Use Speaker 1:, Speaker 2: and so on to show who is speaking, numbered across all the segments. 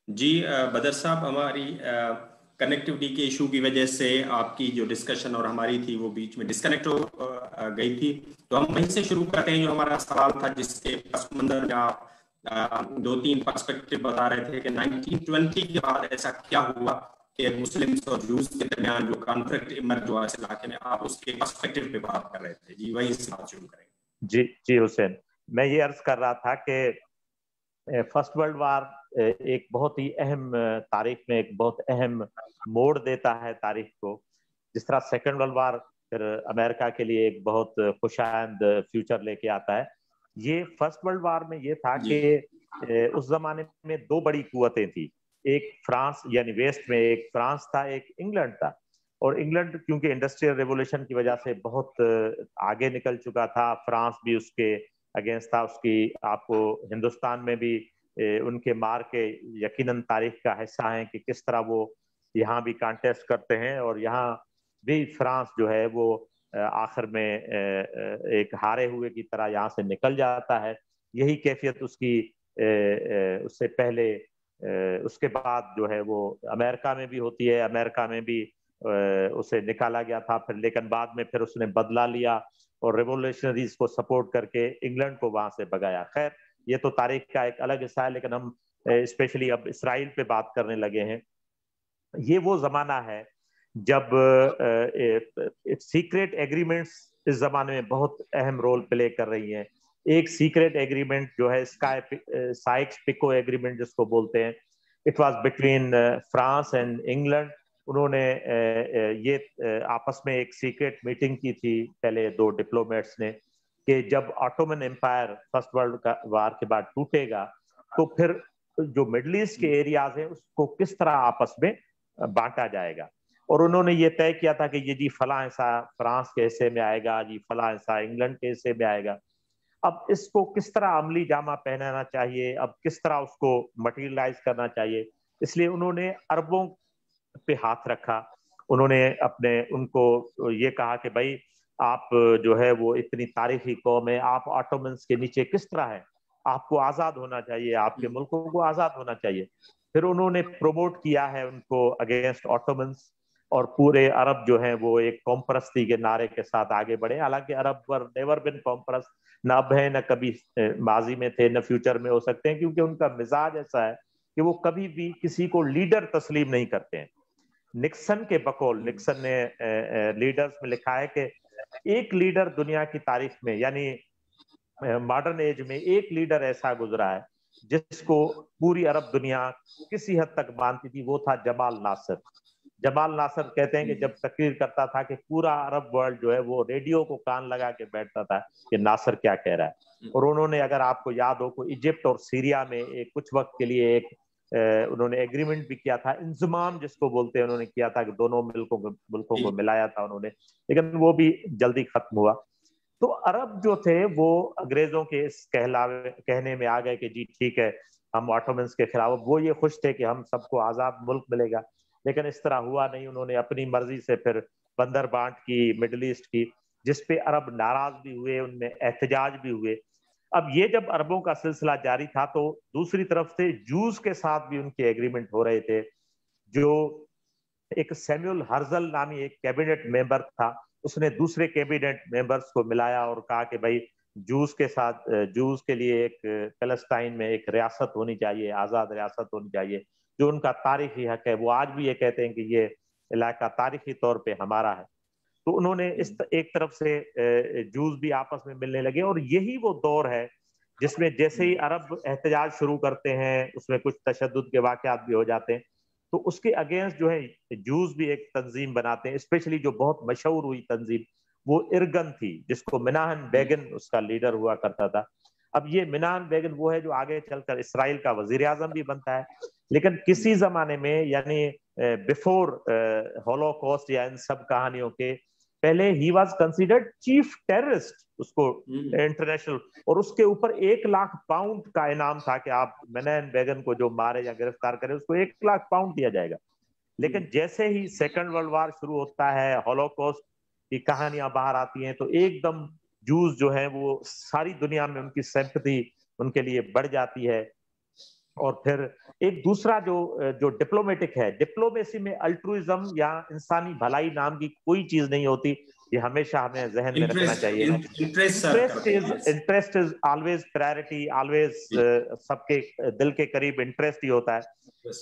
Speaker 1: جی بدر صاحب، ہماری کنیکٹیوٹی کے ایشو کی وجہ سے آپ کی جو ڈسکشن اور ہماری تھی وہ بیچ میں ڈسکنیکٹ ہو گئی تھی، تو ہم وہیں سے شروع کرتے ہیں جو ہمارا سوال تھا، جس کے پس منظر میں آپ دو تین پرسپیکٹو بتا رہے تھے کہ 1920 کے بعد ایسا کیا ہوا کہ مسلمس اور جوز کے درمیان جو کانفلکٹ ایمرج ہوا اس علاقے میں، آپ اس کے پرسپیکٹو پہ بات کر رہے تھے. جی وہیں سے بات شروع کریں.
Speaker 2: جی حسین، میں یہ عرض کر رہا تھا کہ فرسٹ ورلڈ وار ایک بہت ہی اہم تاریخ میں ایک بہت اہم موڑ دیتا ہے تاریخ کو، جس طرح سیکنڈ ورلڈ وار پھر امریکہ کے لیے ایک بہت خوشایند فیوچر لے کے آتا ہے. یہ فرسٹ ورلڈ وار میں یہ تھا کہ اس زمانے میں دو بڑی قوتیں تھیں، ایک فرانس یعنی ویسٹ میں ایک فرانس تھا، ایک انگلینڈ تھا. اور انگلینڈ کیونکہ انڈسٹریل ریولوشن کی وجہ سے بہت آگے نکل چکا تھا، فرانس بھی اس کے اگینسٹ تھا. اس کی آپ کو ہندوستان میں بھی ان کے مار کے یقیناً تاریخ کا حصہ ہیں کہ کس طرح وہ یہاں بھی کانٹیسٹ کرتے ہیں، اور یہاں بھی فرانس جو ہے وہ آخر میں ایک ہارے ہوئے کی طرح یہاں سے نکل جاتا ہے. یہی کیفیت اس کی اس سے پہلے اس کے بعد جو ہے وہ امریکہ میں بھی ہوتی ہے. امریکہ میں بھی اسے نکالا گیا تھا پھر، لیکن بعد میں پھر اس نے بدلہ لیا اور ریولیوشنریز کو سپورٹ کر کے انگلینڈ کو وہاں سے بگایا. خیر یہ تو تاریخ کا ایک الگ حصہ ہے، لیکن ہم اسپیشلی اب اسرائیل پہ بات کرنے لگے ہیں. یہ وہ زمانہ ہے جب سیکریٹ ایگریمنٹس اس زمانے میں بہت اہم رول پلے کر رہی ہیں. ایک سیکریٹ ایگریمنٹ جو ہے سائکس پیکو ایگریمنٹ جس کو بولتے ہیں، it was between France and England. انہوں نے یہ آپس میں ایک سیکریٹ میٹنگ کی تھی پہلے دو ڈپلومیٹس نے، کہ جب Ottoman empire first world war کے بعد ٹوٹے گا تو پھر جو مڈل ایسٹ کے ایریاز ہیں اس کو کس طرح آپس میں بانٹا جائے گا. اور انہوں نے یہ طے کیا تھا کہ یہ جی فلاں حصہ فرانس کے حصے میں آئے گا، جی فلاں حصہ انگلینڈ کے حصے میں آئے گا. اب اس کو کس طرح عملی جامہ پہنانا چاہیے، اب کس طرح اس کو مٹیریلائز کرنا چاہیے، اس لیے انہوں نے عربوں پہ ہاتھ رکھا. انہوں نے ان کو یہ کہا کہ بھائی آپ جو ہے وہ اتنی تاریخی قوم ہے، آپ آٹومنس کے نیچے کس طرح ہیں، آپ کو آزاد ہونا چاہیے، آپ کے ملکوں کو آزاد ہونا چاہیے. پھر انہوں نے پروموٹ کیا ہے ان کو اگینسٹ آٹومنس، اور پورے عرب جو ہیں وہ ایک قوم پرستی کے نعرے کے ساتھ آگے بڑھے. حالانکہ عرب پر نیور بن قوم پرست، نہ اب ہے نہ کبھی ماضی میں تھے نہ فیوچر میں ہو سکتے ہیں، کیونکہ ان کا مزاج ایسا ہے کہ وہ کبھی بھی کسی کو لیڈر تسلیم نہیں کرتے ہیں. نکسن کے بقول، نکسن نے لیڈرز میں لکھا ہے کہ ایک لیڈر دنیا کی تاریخ میں یعنی ماڈرن ایج میں ایک لیڈر ایسا گزرا ہے جس کو پوری عرب دنیا کسی حد تک مانتی تھی، وہ تھا جمال ناصر. جمال ناصر کہتے ہیں کہ جب تقریر کرتا تھا کہ پورا عرب ورلڈ جو ہے وہ ریڈیو کو کان لگا کے بیٹھتا تھا کہ ناصر کیا کہہ رہا ہے. اور انہوں نے اگر آپ کو یاد ہو کو ایجپٹ اور سیریا میں کچھ وقت کے لیے ایک انہوں نے ایگریمنٹ بھی کیا تھا، انضمام جس کو بولتے ہیں، انہوں نے کیا تھا کہ دونوں ملکوں کو ملایا تھا انہوں نے، لیکن وہ بھی جلدی ختم ہوا. تو عرب جو تھے وہ انگریزوں کے اس کہنے میں آ گئے کہ جی ٹھیک ہے ہم آٹومنس کے خلاف. وہ یہ خوش تھے کہ ہم سب کو آزاد ملک ملے گا، لیکن اس طرح ہوا نہیں. انہوں نے اپنی مرضی سے پھر بندر بانٹ کی مڈل ایسٹ کی، جس پہ عرب ناراض بھی ہوئے، ان میں احتجاج بھی ہوئے. اب یہ جب عربوں کا سلسلہ جاری تھا تو دوسری طرف سے جوز کے ساتھ بھی ان کے ایگریمنٹ ہو رہے تھے. جو ایک سیمیول ہرزل نامی ایک کیبنٹ ممبر تھا، اس نے دوسرے کیبنٹ ممبرز کو ملایا اور کہا کہ بھائی جوز کے ساتھ جوز کے لیے ایک فلسطین میں ایک ریاست ہونی چاہیے، آزاد ریاست ہونی چاہیے جو ان کا تاریخی حق ہے. وہ آج بھی یہ کہتے ہیں کہ یہ علاقہ تاریخی طور پہ ہمارا ہے. تو انہوں نے ایک طرف سے جوز بھی آپس میں ملنے لگے، اور یہی وہ دور ہے جس میں جیسے ہی عرب احتجاج شروع کرتے ہیں اس میں کچھ تشدد کے واقعات بھی ہو جاتے ہیں، تو اس کے اگینسٹ جو ہے جوز بھی ایک تنظیم بناتے ہیں. اسپیشلی جو بہت مشہور ہوئی تنظیم وہ ارگن تھی، جس کو مناہن بیگن اس کا لیڈر ہوا کرتا تھا. اب یہ مناہن بیگن وہ ہے جو آگے چل کر اسرائیل کا وزیر اعظم بھی بنتا ہے. لیکن کسی زمانے میں یعنی بیفور ہولوکاسٹ یا ان سب کہانیوں کے پہلے ہی واز کنسیڈرڈ چیف ٹیررسٹ، اس کو انٹرنیشنل، اور اس کے اوپر 1,00,000 پاؤنڈ کا انعام تھا کہ آپ مناہن بیگن کو جو مارے یا گرفتار کرے اس کو 1,00,000 پاؤنڈ دیا جائے گا. لیکن جیسے ہی سیکنڈ ورلڈ وار شروع ہوتا ہے، ہولوکاسٹ کی کہانیاں باہر آتی ہیں، تو ایک دم جوز جو ہیں وہ ساری دنیا میں ان کی سمپتھی ان کے لیے بڑھ جاتی ہے. اور پھر ایک دوسرا جو ڈپلومیٹک ہے، ڈپلومیسی میں الٹروئزم یا انسانی بھلائی نام کی کوئی چیز نہیں ہوتی، یہ ہمیشہ ہمیں ذہن میں رکھنا چاہیے. Interest is always priority, always سب کے دل کے قریب انٹرسٹ ہی ہوتا ہے.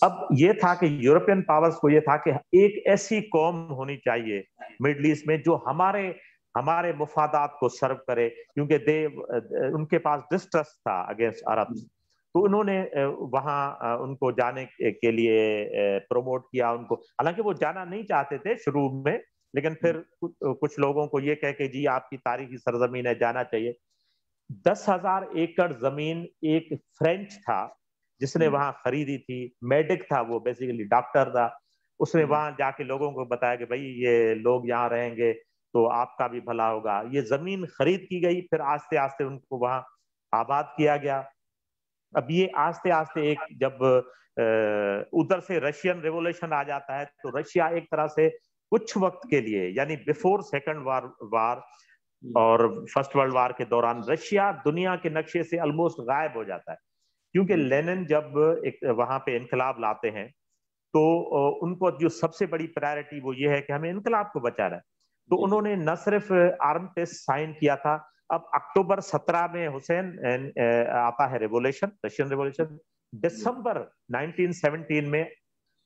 Speaker 2: اب یہ تھا کہ یورپین پاورز کو یہ تھا کہ ایک ایسی قوم ہونی چاہیے مڈل ایسٹ میں جو ہمارے مفادات کو سرو کرے، کیونکہ ان کے پاس ڈسٹرسٹ تھا اگینسٹ عرب. تو انہوں نے وہاں ان کو جانے کے لیے پروموٹ کیا ان کو، حالانکہ وہ جانا نہیں چاہتے تھے شروع میں، لیکن پھر کچھ لوگوں کو یہ کہہ کہ جی آپ کی تاریخی سرزمین ہے، جانا چاہیے. 10,000 ایکڑ زمین ایک فرینچ تھا جس نے وہاں خریدی تھی. میڈک تھا وہ، بیسیکلی ڈاکٹر تھا. اس نے وہاں جا کے لوگوں کو بتایا کہ بھائی یہ لوگ یہاں رہیں گے تو آپ کا بھی بھلا ہوگا. یہ زمین خرید کی گئی، پھر آہستہ آہستہ ان کو وہاں آباد کیا گیا. اب یہ آہستہ آہستہ ایک جب ادھر سے رشین ریولیوشن آ جاتا ہے تو رشیا ایک طرح سے کچھ وقت کے لیے، یعنی بیفور سیکنڈ وار اور فرسٹ ورلڈ وار کے دوران، رشیا دنیا کے نقشے سے آلموسٹ غائب ہو جاتا ہے. کیونکہ لینن جب وہاں پہ انقلاب لاتے ہیں تو ان کو جو سب سے بڑی پرائرٹی وہ یہ ہے کہ ہمیں انقلاب کو بچانا ہے. تو انہوں نے نہ صرف آرم ٹیسٹ سائن کیا تھا. اب اکتوبر 17 میں حسین آتا ہے ریولیوشن، رشین ریولیوشن. دسمبر 1917 میں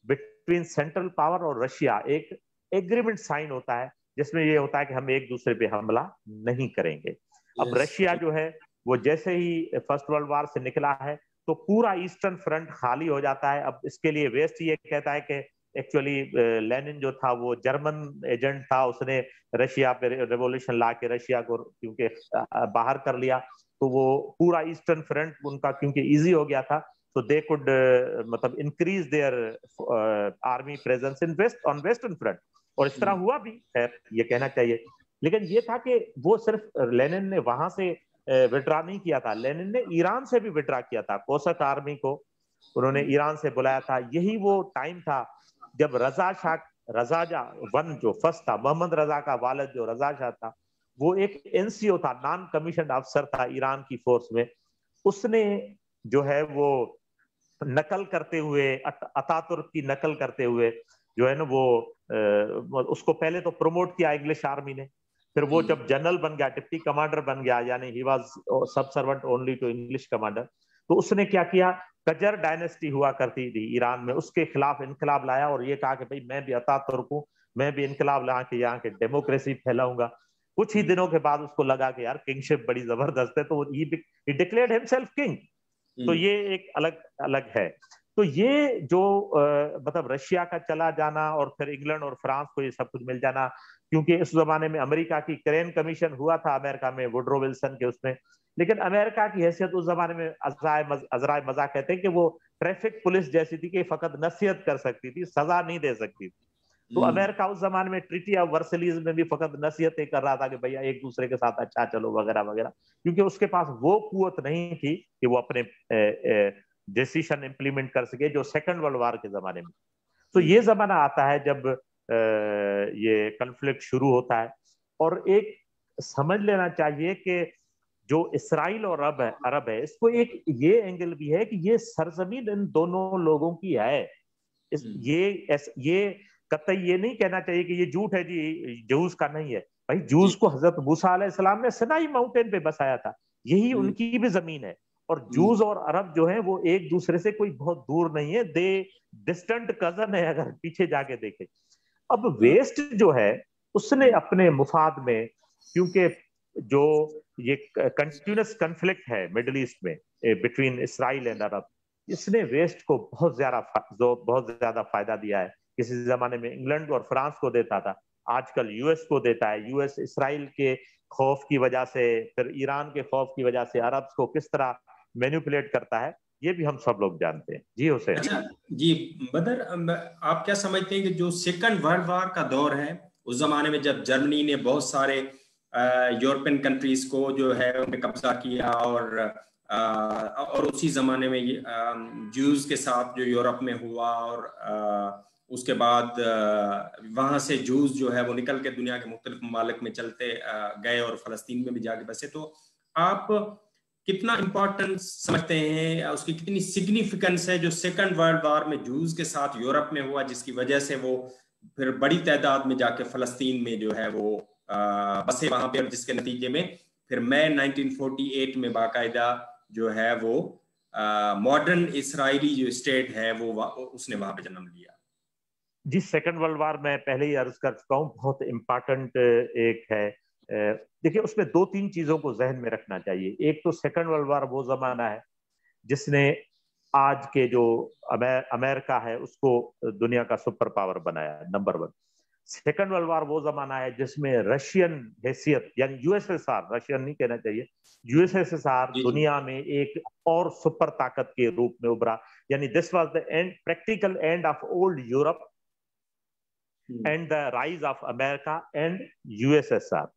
Speaker 2: بٹوین سینٹرل پاور اور رشیا ایک ایگریمنٹ سائن ہوتا ہے جس میں یہ ہوتا ہے کہ ہم ایک دوسرے پہ حملہ نہیں کریں گے. اب رشیا جو ہے وہ جیسے ہی فرسٹ ورلڈ وار سے نکلا ہے تو پورا ایسٹرن فرنٹ خالی ہو جاتا ہے. اب اس کے لیے ویسٹ یہ کہتا ہے کہ ایکچولی لینن جو تھا وہ جرمن ایجنٹ تھا، اس نے رشیا پہ ریولیوشن لا کے رشیا کو کیونکہ باہر کر لیا تو وہ پورا ایسٹرن فرنٹ ان کا کیونکہ ایزی ہو گیا تھا تو دے کوڈ مطلب increase their army presence in west on western front. اور اس طرح ہوا بھی ہے یہ کہنا چاہیے. لیکن یہ تھا کہ وہ صرف لینن نے وہاں سے وڈرا نہیں کیا تھا، لینن نے ایران سے بھی وڈرا کیا تھا. کوسک آرمی کو انہوں نے ایران سے بلایا تھا. یہی وہ ٹائم تھا جب رضا شاہ ون جو فرسٹ تھا، محمد رضا کا والد جو رضا شاہ تھا، وہ ایک NCO تھا، نان کمیشنڈ افسر تھا ایران کی فورس میں. اس نے جو ہے وہ نقل کرتے ہوئے، اتاترک کی نقل کرتے ہوئے جو ہے نا وہ اس کو پہلے تو پروموٹ کیا انگلش آرمی نے. پھر وہ جب جنرل بن گیا، ڈپٹی کمانڈر بن گیا، یعنی he was subservient only to English commander. تو اس نے کیا کیا، کجر ڈائنیسٹی ہوا کرتی تھی ایران میں، اس کے خلاف انقلاب لایا اور یہ کہا کہ بھئی میں بھی اتاترک ہوں، میں بھی انقلاب لا کے یہاں کے ڈیموکریسی پھیلاؤں گا. کچھ ہی دنوں کے بعد اس کو لگا کہ یار کنگشپ بڑی زبردست ہے، تو he declared himself king. تو یہ ایک الگ ہے. تو یہ جو مطلب رشیا کا چلا جانا اور پھر انگلینڈ اور فرانس کو یہ سب کچھ مل جانا، کیونکہ اس زمانے میں امریکہ کی کرین کمیشن ہوا تھا امریکہ میں وڈرو ولسن کے اس میں، لیکن امریکہ کی حیثیت اس زمانے میں عذرائے مزاح کہتے ہیں کہ وہ ٹریفک پولیس جیسی تھی کہ فقط نصیحت کر سکتی تھی، سزا نہیں دے سکتی تھی. تو امریکہ اس زمانے میں ٹریٹی آف ورسلیز میں بھی فقط نصیحتیں کر رہا تھا کہ بھیا ایک دوسرے کے ساتھ اچھا چلو وغیرہ وغیرہ، کیونکہ اس کے پاس وہ قوت نہیں تھی کہ وہ اپنے ڈیسیشن امپلیمنٹ کر سکے جو سیکنڈ ورلڈ وار کے زمانے میں. تو یہ زمانہ آتا ہے جب یہ کنفلکٹ شروع ہوتا ہے. اور ایک سمجھ لینا چاہیے کہ جو اسرائیل اور عرب ہے، اس کو ایک یہ اینگل بھی ہے کہ یہ سرزمین ان دونوں لوگوں کی ہے. یہ قطعی یہ نہیں کہنا چاہیے کہ یہ جھوٹ ہے جی جوز کا نہیں ہے. بھائی جوز کو حضرت موسیٰ علیہ السلام نے سنائی ماؤنٹین پہ بسایا تھا، یہی ان کی بھی زمین ہے. اور جوز اور عرب جو ہیں وہ ایک دوسرے سے کوئی بہت دور نہیں ہے، دے ڈسٹنٹ کزن ہے اگر پیچھے جا کے دیکھیں. اب ویسٹ جو ہے اس نے اپنے مفاد میں، کیونکہ جو یہ کنٹینیوس کنفلکٹ ہے مڈل ایسٹ میں بٹوین اسرائیل اینڈ عرب، اس نے ویسٹ کو بہت زیادہ فائدہ دیا ہے. کسی زمانے میں انگلینڈ اور فرانس کو دیتا تھا، آج کل US کو دیتا ہے. US اسرائیل کے خوف کی وجہ سے، پھر ایران کے خوف کی وجہ سے عرب کو کس طرح مینیپولیٹ کرتا ہے یہ بھی ہم سب لوگ جانتے ہیں. جی حسین.
Speaker 1: اچھا جی بدر، آپ کیا سمجھتے ہیں کہ جو سیکنڈ ورلڈ وار کا دور ہے، اس زمانے میں جب جرمنی نے بہت سارے یورپین کنٹریز کو جو ہے ان پہ قبضہ کیا، اور اسی زمانے میں جوز کے ساتھ جو یورپ میں ہوا، اور اس کے بعد وہاں سے جوز جو ہے وہ نکل کے دنیا کے مختلف ممالک میں چلتے گئے اور فلسطین میں بھی جا کے بسے، تو آپ کتنا امپورٹنٹ سمجھتے ہیں، اس کی کتنی سگنیفیکنس ہے جو سیکنڈ ورلڈ وار میں جوز کے ساتھ یورپ میں ہوا، جس کی وجہ سے وہ پھر بڑی تعداد میں جا کے فلسطین میں جو ہے وہ بسے وہاں پہ، اور جس کے نتیجے میں پھر میں 1948 میں باقاعدہ جو ہے وہ ماڈرن اسرائیلی جو اسٹیٹ ہے وہ اس نے وہاں پہ جنم لیا.
Speaker 2: جی سیکنڈ ورلڈ وار میں پہلے ہی عرض کر چکا ہوں، بہت امپارٹنٹ ایک ہے. دیکھیں اس میں دو تین چیزوں کو ذہن میں رکھنا چاہیے. ایک تو سیکنڈ ورلڈ وار وہ زمانہ ہے جس نے آج کے جو امریکہ ہے اس کو دنیا کا سپر پاور بنایا، number one. Second world war وہ زمانہ ہے جس میں رشین حیثیت، یعنی U S S R, Russian نہیں کہنا چاہیے، یو ایس ایس آر دنیا میں ایک اور سپر طاقت کے روپ میں ابھرا. یعنی this was the and, practical and of old Europe and the rise of America and you S S are.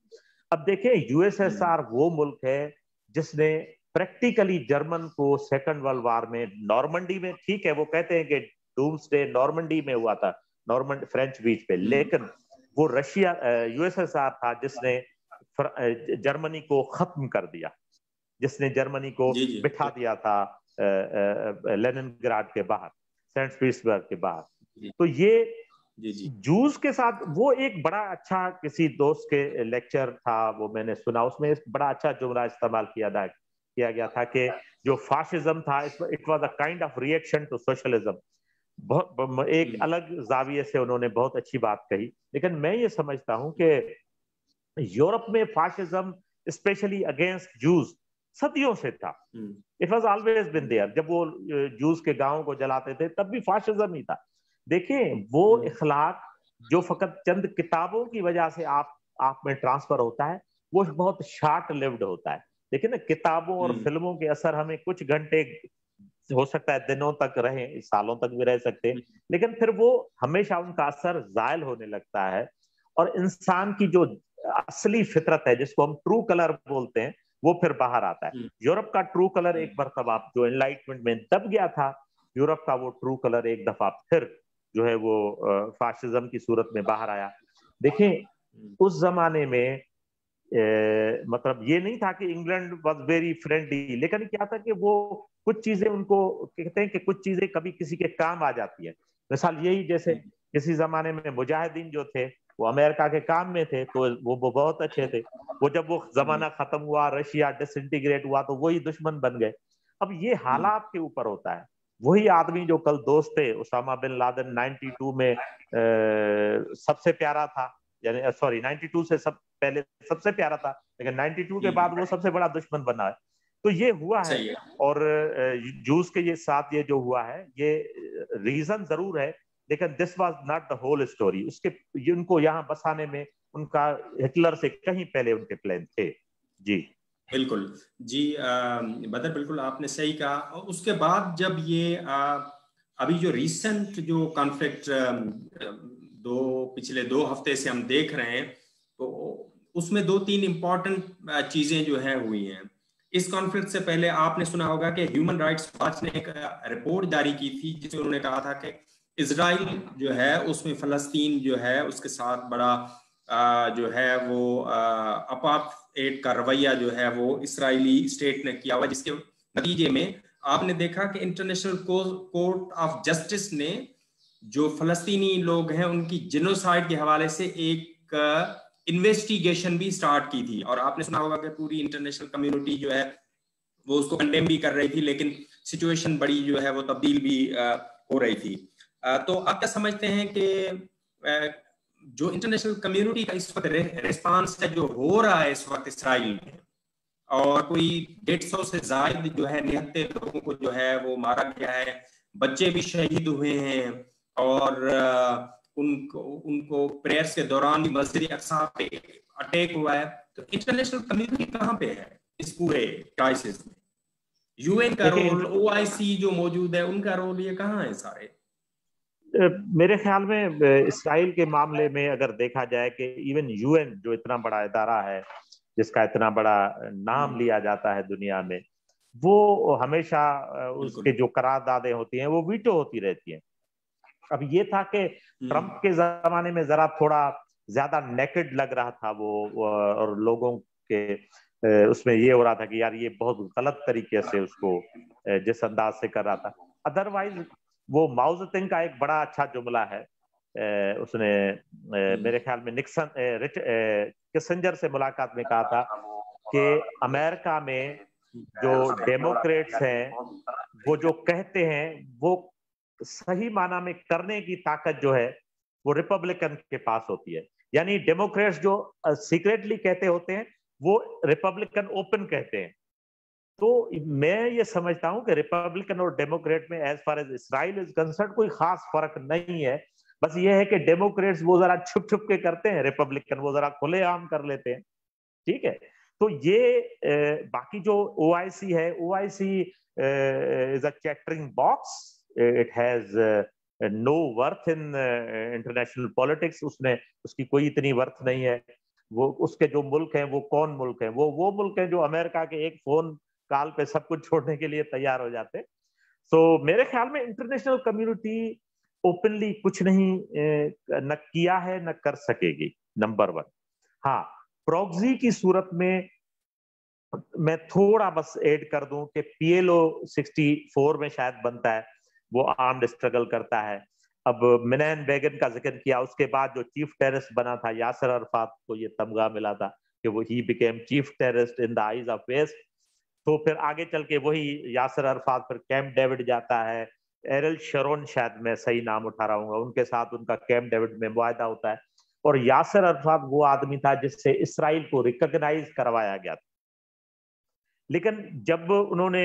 Speaker 2: اب دیکھیں یو ایس ایس آر وہ ملک ہے جس نے پریکٹیکلی جرمن کو سیکنڈ ورلڈ وار میں نارمنڈی میں، ٹھیک ہے وہ کہتے ہیں کہ ڈومس ڈے نارمنڈی میں ہوا تھا، نارمنڈ فرینچ بیچ پہ، لیکن وہ Russia you S S are تھا جس نے جرمنی کو ختم کر دیا، جس نے جرمنی کو بٹھا دیا تھا لینن گراڈ کے باہر، سینٹ پیٹرزبرگ کے باہر. تو یہ جوز کے ساتھ وہ ایک بڑا اچھا کسی دوست کے لیکچر تھا وہ میں نے سنا، اس میں بڑا اچھا جملہ استعمال کیا گیا تھا کہ جو فاشزم تھا it was a kind of reaction to socialism. ایک الگ زاویے سے انہوں نے بہت اچھی بات کہی. لیکن میں یہ سمجھتا ہوں کہ یورپ میں فاشزم اسپیشلی اگینسٹ جوز صدیوں سے تھا. It was always been there. جب وہ جوز کے گاؤں کو جلاتے تھے تب بھی فاشزم ہی تھا. دیکھیں وہ اخلاق جو فقط چند کتابوں کی وجہ سے آپ میں ٹرانسفر ہوتا ہے وہ بہت شارٹ لیوڈ ہوتا ہے. لیکن کتابوں اور فلموں کے اثر ہمیں کچھ گھنٹے، ہو سکتا ہے دنوں تک رہیں، سالوں تک بھی رہ سکتے، لیکن پھر وہ ہمیشہ ان کا اثر زائل ہونے لگتا ہے. اور انسان کی جو اصلی فطرت ہے جس کو ہم ٹرو کلر بولتے ہیں وہ پھر باہر آتا ہے. یورپ کا ٹرو کلر ایک مرتبہ جو انلائٹمنٹ میں دب گیا تھا، یورپ کا وہ ٹرو کلر ایک دفعہ پھر جو ہے وہ فاشزم کی صورت میں باہر آیا. دیکھیں اس زمانے میں مطلب یہ نہیں تھا کہ انگلینڈ واز ویری فرینڈلی، لیکن کیا تھا کہ وہ کچھ چیزیں ان کو کہتے ہیں کہ کچھ چیزیں کبھی کسی کے کام آ جاتی ہیں. مثال یہی جیسے کسی زمانے میں مجاہدین جو تھے وہ امریکہ کے کام میں تھے تو وہ بہت اچھے تھے. وہ جب وہ زمانہ ختم ہوا، رشیا ڈس انٹیگریٹ ہوا تو وہی دشمن بن گئے. اب یہ حالات کے اوپر ہوتا ہے. وہی آدمی جو کل دوست تھے اسامہ بن لادن 92 میں سب سے پیارا تھا، یعنی سوری 92 سے پہلے سب سے پیارا تھا، لیکن 92 کے بعد وہ سب سے بڑا دشمن بنا ہے. تو یہ ہوا ہے. اور جوز کے یہ ساتھ یہ جو ہوا ہے یہ ریزن ضرور ہے، لیکن this was not the whole story. اس کے ان کو یہاں بسانے میں ان کا ہٹلر سے کہیں پہلے ان کے پلان تھے. جی
Speaker 1: بالکل جی بدر، بالکل آپ نے صحیح کہا. اس کے بعد جب یہ ابھی جو ریسنٹ جو کانفلکٹ پچھلے 2 ہفتے سے ہم دیکھ رہے ہیں تو اس میں 2-3 امپورٹنٹ چیزیں جو ہے ہوئی ہیں. اس کانفلکٹ سے پہلے آپ نے سنا ہوگا کہ ہیومن رائٹس واچ نے ایک رپورٹ جاری کی تھی جس میں انہوں نے کہا تھا کہ اسرائیل جو ہے اس میں فلسطین جو ہے اس کے ساتھ بڑا جو ہے وہ اپارٹھائڈ کا رویہ جو ہے وہ اسرائیلی اسٹیٹ نے کیا ہوا، جس کے نتیجے میں آپ نے دیکھا کہ انٹرنیشنل کورٹ آف جسٹس نے جو فلسطینی لوگ ہیں ان کی جینوسائیڈ کے حوالے سے ایک انویسٹیگیشن بھی سٹارٹ کی تھی. اور آپ نے سنا ہوگا کہ پوری انٹرنیشنل کمیونٹی جو ہے وہ اس کو کنڈیم بھی کر رہی تھی، لیکن سچویشن بڑی جو ہے وہ تبدیل بھی ہو رہی تھی. تو آپ کیا سمجھتے ہیں کہ جو انٹرنیشنل کمیونٹی کا اس وقت ریسپانس ہے جو ہو رہا ہے اس وقت اسرائیل میں، اور کوئی 150 سے زائد جو ہے نہتے لوگوں کو جو ہے وہ مارا گیا ہے، بچے بھی شہید ہوئے ہیں، اور ان کو پریئرز کے دوران بھی مسجد اقصی پہ اٹیک ہوا ہے، تو انٹرنیشنل کمیونٹی کہاں پہ ہے اس پورے کرائسس میں؟ یو این کا رول، او آئی سی جو موجود ہے ان کا رول، یہ کہاں ہے سارے؟
Speaker 2: میرے خیال میں اسرائیل کے معاملے میں اگر دیکھا جائے کہ ایون یو این جو اتنا بڑا ادارہ ہے جس کا اتنا بڑا نام لیا جاتا ہے دنیا میں، وہ ہمیشہ اس کے جو قراردادیں ہوتی ہیں وہ ویٹو ہوتی رہتی ہیں. اب یہ تھا کہ ٹرمپ کے زمانے میں ذرا تھوڑا زیادہ نیکڈ لگ رہا تھا وہ، اور لوگوں کے اس میں یہ ہو رہا تھا کہ یار یہ بہت غلط طریقے سے اس کو جس انداز سے کر رہا تھا. ادروائز وہ ماؤ زیڈونگ کا ایک بڑا اچھا جملہ ہے, اس نے میرے خیال میں کسنجر سے ملاقات میں کہا تھا کہ امریکہ میں جو ڈیموکریٹس ہیں وہ جو کہتے ہیں وہ صحیح معنی میں کرنے کی طاقت جو ہے وہ ریپبلکن کے پاس ہوتی ہے. یعنی ڈیموکریٹس جو سیکریٹلی کہتے ہوتے ہیں وہ ریپبلکن اوپن کہتے ہیں. تو میں یہ سمجھتا ہوں کہ ریپبلکن اور ڈیموکریٹ میں as far as Israel is concern کوئی خاص فرق نہیں ہے. بس یہ ہے کہ ڈیموکریٹس وہ ذرا چھپ چھپ کے کرتے ہیں, ریپبلکن وہ ذرا کھلے عام کر لیتے ہیں. ٹھیک ہے, تو یہ باقی جو او آئی سی ہے, O I C is a chattering box, it has no worth in international politics. اس کی کوئی اتنی ورتھ نہیں ہے. وہ اس کے جو ملک ہیں وہ کون ملک ہیں؟ وہ ملک ہیں جو امریکہ کے ایک فون کال پہ سب کچھ چھوڑنے کے لیے تیار ہو جاتے. سو میرے خیال میں انٹرنیشنل کمیونٹی اوپنلی کچھ نہیں نہ کیا ہے نہ کر سکے گی, نمبر 1. ہاں, پروگزی کی صورت میں تھوڑا بس ایڈ کر دوں کہ پی ایل او 64 میں شاید بنتا ہے, وہ آرمڈ اسٹرگل کرتا ہے. اب منین بیگن کا ذکر کیا, اس کے بعد جو چیف ٹیررسٹ بنا تھا یاسر عرفات کو یہ تمغہ ملا تھا کہ وہ he became chief terrorist in the eyes of west. تو پھر آگے چل کے وہی یاسر عرفات پھر کیمپ ڈیوڈ جاتا ہے, ایرل شرون شاید میں صحیح نام اٹھا رہا ہوں گا, ان کے ساتھ ان کا کیمپ ڈیوڈ میں معاہدہ ہوتا ہے. اور یاسر عرفات وہ آدمی تھا جس سے اسرائیل کو ریکگنائز کروایا گیا تھا. لیکن جب انہوں نے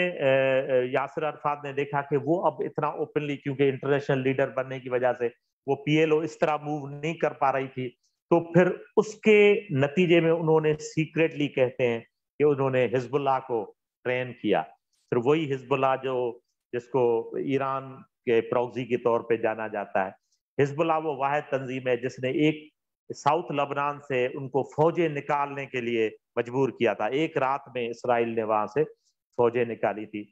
Speaker 2: یاسر عرفات نے دیکھا کہ وہ اب اتنا اوپنلی, کیونکہ انٹرنیشنل لیڈر بننے کی وجہ سے وہ پی ایل او اس طرح موو نہیں کر پا رہی تھی, تو پھر اس کے نتیجے میں انہوں نے سیکریٹلی کہتے ہیں کہ انہوں نے حزب اللہ کو ٹرین کیا. پھر وہی حزب اللہ جس کو ایران کے پروگزی کے طور پہ جانا جاتا ہے. حزب اللہ وہ واحد تنظیم ہے جس نے ایک ساؤتھ لبنان سے ان کو فوجیں نکالنے کے لیے مجبور کیا تھا. ایک رات میں اسرائیل نے وہاں سے فوجیں نکالی تھی.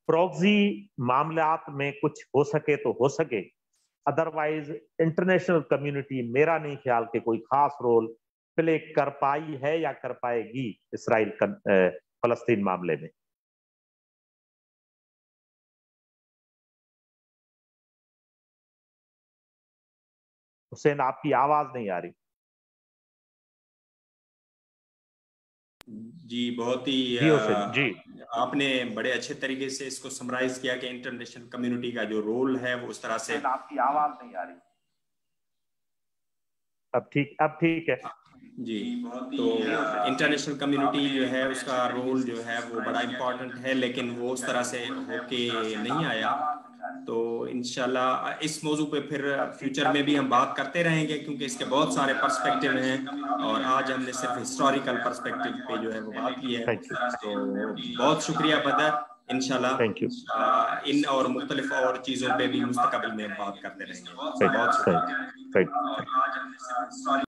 Speaker 2: پروگزی معاملات میں کچھ ہو سکے تو ہو سکے, ادروائز انٹرنیشنل کمیونٹی میرا نہیں خیال کہ کوئی خاص رول پلے کر پائی ہے یا کر پائے گی اسرائیل فلسطین معاملے میں. حسین آپ کی آواز نہیں آ رہی.
Speaker 1: جی بہت ہی
Speaker 2: جی حسین جی,
Speaker 1: آپ نے بڑے اچھے طریقے سے اس کو سمرائز کیا کہ انٹرنیشنل کمیونٹی کا جو رول ہے وہ اس طرح سے.
Speaker 2: آپ کی آواز نہیں آ رہی. اب ٹھیک ہے.
Speaker 1: جی, تو انٹرنیشنل کمیونٹی جو ہے اس کا رول جو ہے وہ بڑا امپورٹنٹ ہے, لیکن وہ اس طرح سے ہو کے نہیں آیا. تو انشاءاللہ اس موضوع پہ پھر فیوچر میں بھی ہم بات کرتے رہیں گے, کیونکہ اس کے بہت سارے پرسپیکٹیو ہیں, اور آج ہم نے صرف ہسٹوریکل پرسپیکٹیو پہ جو ہے وہ بات کی ہے. تو بہت شکریہ بدر, انشاءاللہ ان اور مختلف اور چیزوں پہ بھی مستقبل میں ہم بات کرتے رہیں گے. بہت شکریہ.